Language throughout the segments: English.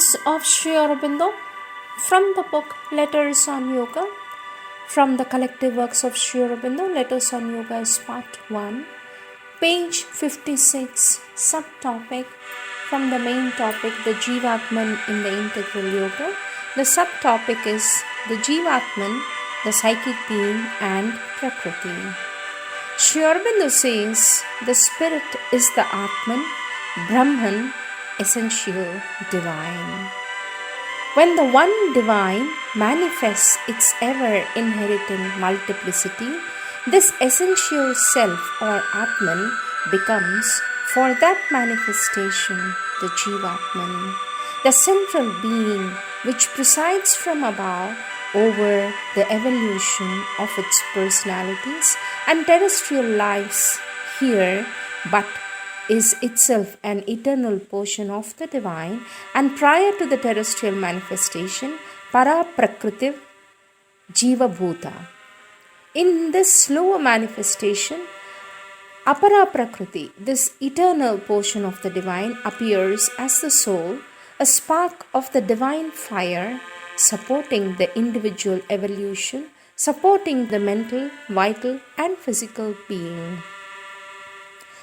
Words of Sri Aurobindo from the book Letters on Yoga. From the collective works of Sri Aurobindo, Letters on Yoga is part 1, page 56, subtopic from the main topic, the Jivatman in the integral yoga. The subtopic is the Jivatman, the psychic being, and Prakriti. Sri Aurobindo says the spirit is the Atman, Brahman, essential divine. When the one divine manifests its ever-inheriting multiplicity, this essential self or Atman becomes, for that manifestation, the Jivatman, the central being which presides from above over the evolution of its personalities and terrestrial lives here, but is itself an eternal portion of the divine, and prior to the terrestrial manifestation, para Prakriti Jiva Bhuta. In this slower manifestation, apara Prakriti, this eternal portion of the divine, appears as the soul, a spark of the divine fire, supporting the individual evolution, supporting the mental, vital, and physical being.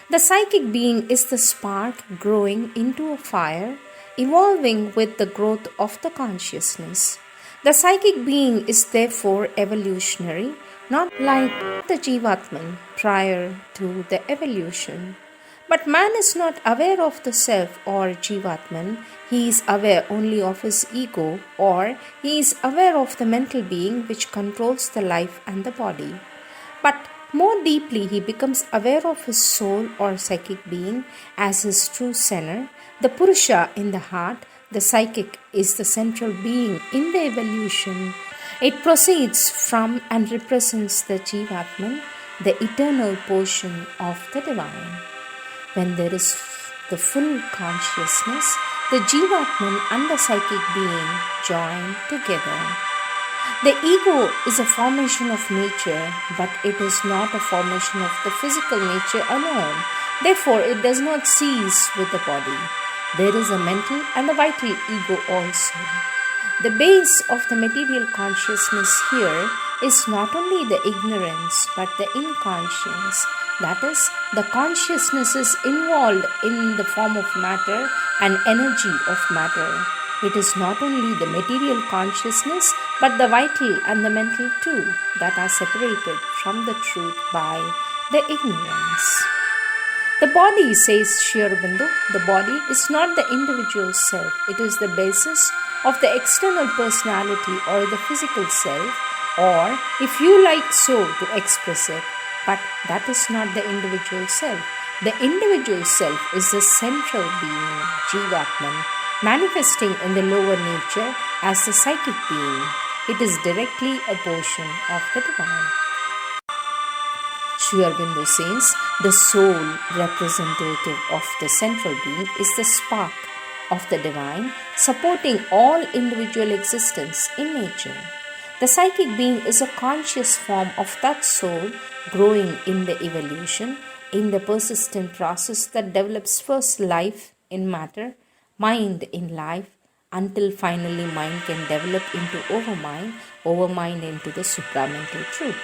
The psychic being is the spark growing into a fire, evolving with the growth of the consciousness. The psychic being is therefore evolutionary, not like the Jivatman prior to the evolution. But man is not aware of the self or Jivatman. He is aware only of his ego, or he is aware of the mental being which controls the life and the body. But more deeply, he becomes aware of his soul or psychic being as his true center. The Purusha in the heart, the psychic, is the central being in the evolution. It proceeds from and represents the Jivatman, the eternal portion of the divine. When there is the full consciousness, the Jivatman and the psychic being join together. The ego is a formation of nature, but it is not a formation of the physical nature alone. Therefore, it does not cease with the body. There is a mental and a vital ego also. The base of the material consciousness here is not only the ignorance, but the inconscience. That is, the consciousness is involved in the form of matter and energy of matter. It is not only the material consciousness, but the vital and the mental too, that are separated from the truth by the ignorance. The body, says Sri Aurobindo, the body is not the individual self. It is the basis of the external personality or the physical self, or if you like so to express it, but that is not the individual self. The individual self is the central being, Jivatman, manifesting in the lower nature as the psychic being. It is directly a portion of the divine. Sri Aurobindo says the soul representative of the central being is the spark of the divine, supporting all individual existence in nature. The psychic being is a conscious form of that soul growing in the evolution, in the persistent process that develops first life in matter, mind in life, until finally mind can develop into overmind into the supramental truth.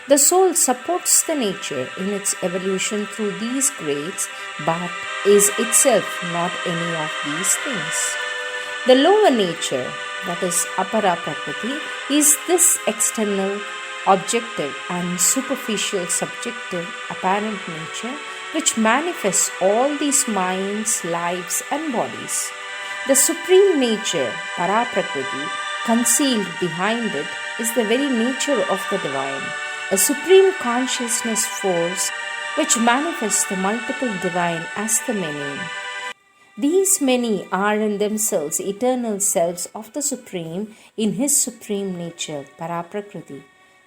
The soul supports the nature in its evolution through these grades, but is itself not any of these things. The lower nature, that is apara Prakriti, is this external, objective and superficial subjective apparent nature which manifests all these minds, lives and bodies. The supreme nature, para Prakriti, concealed behind it is the very nature of the divine, a supreme consciousness force which manifests the multiple divine as the many. These many are in themselves eternal selves of the Supreme in His supreme nature, para Prakriti.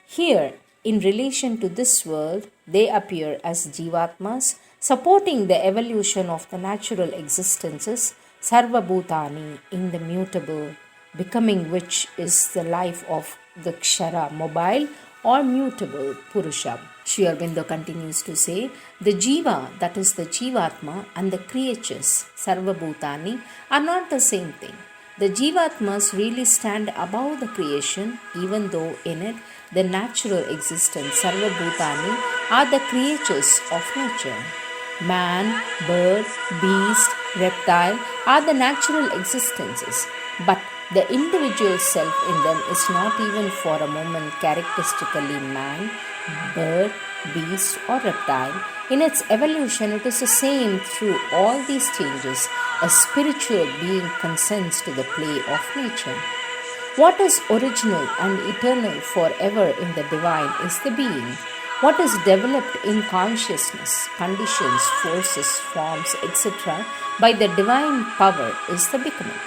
Here, in relation to this world, they appear as Jivatmas, supporting the evolution of the natural existences, Sarva Bhutani, in the mutable, becoming which is the life of the Kshara, mobile or mutable Purusha. Sri Aurobindo continues to say, the Jiva, that is the Jivatma, and the creatures, Sarva Bhutani, are not the same thing. The Jivatmas really stand above the creation, even though in it the natural existence, Sarva Bhutani, are the creatures of nature. Man, bird, beast, reptile are the natural existences, but the individual self in them is not even for a moment characteristically man, bird, beast, or reptile. In its evolution, it is the same through all these changes. A spiritual being consents to the play of nature. What is original and eternal forever in the divine is the being. What is developed in consciousness, conditions, forces, forms, etc., by the divine power is the becoming.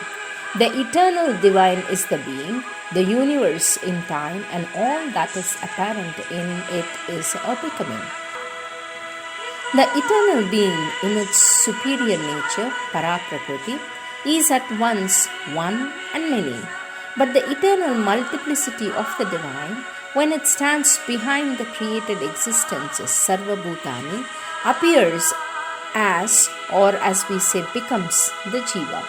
The eternal divine is the being, the universe in time, and all that is apparent in it is a becoming. The eternal being, in its superior nature, Prakriti, is at once one and many. But the eternal multiplicity of the divine, when it stands behind the created existences, Sarva Bhutani, appears as, or as we say, becomes the Jiva.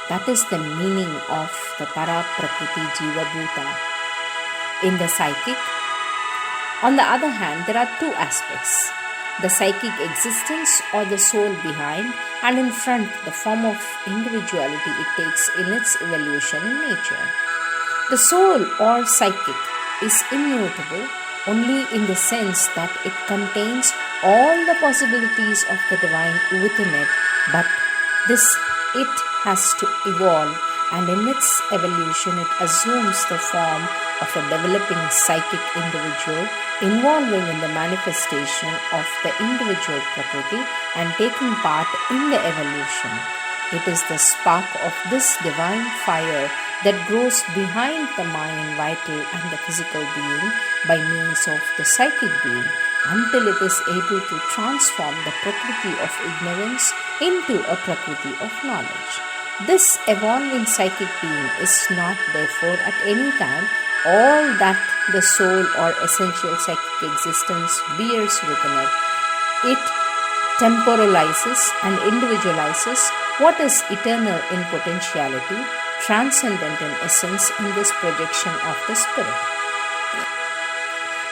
That is the meaning of the Prakriti Jiva Bhuta. In the psychic, on the other hand, there are two aspects. The psychic existence or the soul behind, and in front the form of individuality it takes in its evolution in nature. The soul or psychic is immutable only in the sense that it contains all the possibilities of the divine within it, but it has to evolve, and in its evolution it assumes the form of a developing psychic individual involving in the manifestation of the individual Prakriti and taking part in the evolution. It is the spark of this divine fire that grows behind the mind, vital and the physical being by means of the psychic being until it is able to transform the Prakriti of ignorance into a Prakriti of knowledge. This evolving psychic being is not therefore at any time all that the soul or essential psychic existence bears within it. It temporalizes and individualizes what is eternal in potentiality, transcendent in essence in this projection of the spirit.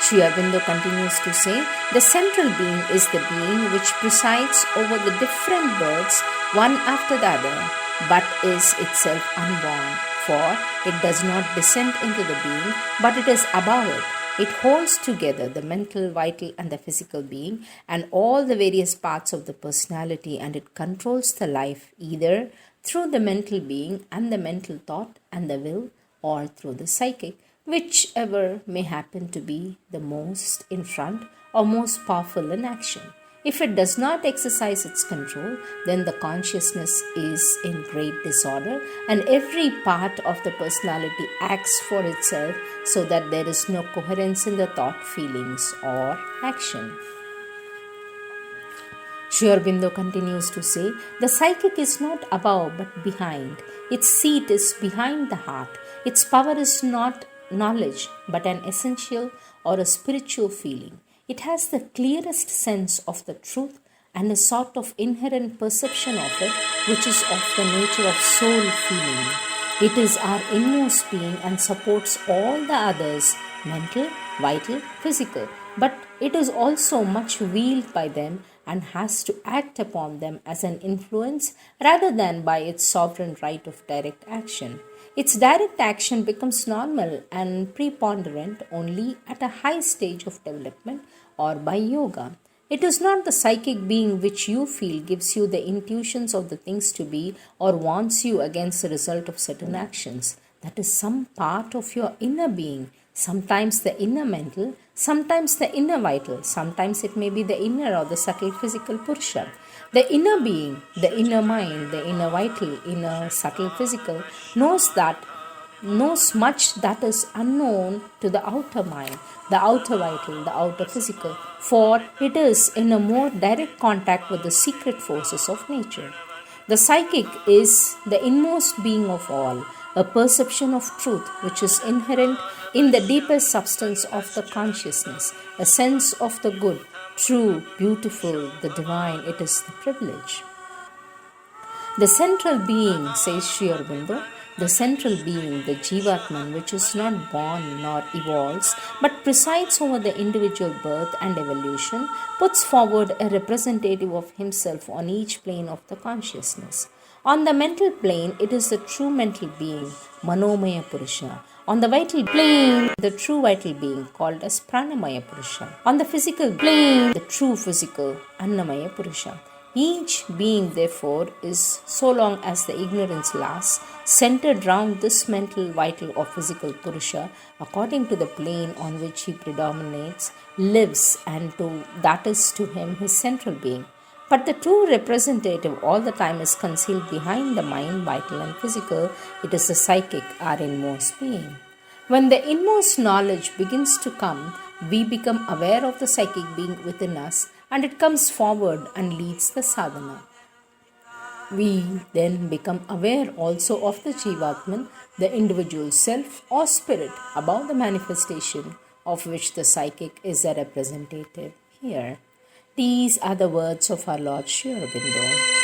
Sri Aurobindo continues to say, the central being is the being which presides over the different births one after the other, but is itself unborn. For it does not descend into the being, but it is above it. It holds together the mental, vital, and the physical being and all the various parts of the personality, and it controls the life either through the mental being and the mental thought and the will, or through the psychic, whichever may happen to be the most in front or most powerful in action. If it does not exercise its control, then the consciousness is in great disorder and every part of the personality acts for itself so that there is no coherence in the thought, feelings or action. Sri Aurobindo continues to say, the psychic is not above but behind. Its seat is behind the heart. Its power is not knowledge but an essential or a spiritual feeling. It has the clearest sense of the truth and a sort of inherent perception of it, which is of the nature of soul feeling. It is our inmost being and supports all the others, mental, vital, physical, but it is also much wielded by them and has to act upon them as an influence rather than by its sovereign right of direct action. Its direct action becomes normal and preponderant only at a high stage of development or by yoga. It is not the psychic being which you feel gives you the intuitions of the things to be or warns you against the result of certain actions. That is some part of your inner being, sometimes the inner mental, sometimes the inner vital, sometimes it may be the inner or the subtle physical Purusha. The inner being, the inner mind, the inner vital, inner subtle physical knows much that is unknown to the outer mind, the outer vital, the outer physical, for it is in a more direct contact with the secret forces of nature. The psychic is the inmost being of all, a perception of truth which is inherent in the deepest substance of the consciousness, a sense of the good, true, beautiful, the divine. It is the privilege. The central being, says Sri Aurobindo, The central being, the Jivatman, which is not born nor evolves, but presides over the individual birth and evolution, puts forward a representative of himself on each plane of the consciousness. On the mental plane, it is the true mental being, Manomaya Purusha. On the vital plane, the true vital being called as Pranamaya Purusha. On the physical plane, the true physical, Annamaya Purusha. Each being, therefore, is, so long as the ignorance lasts, centered round this mental, vital, or physical Purusha, according to the plane on which he predominates, lives, and that is to him his central being. But the true representative all the time is concealed behind the mind, vital and physical. It is the psychic, our inmost being. When the inmost knowledge begins to come, we become aware of the psychic being within us, and it comes forward and leads the sadhana. We then become aware also of the Jivatman, the individual self or spirit above the manifestation of which the psychic is a representative here. These are the words of our Lord Sri Aurobindo.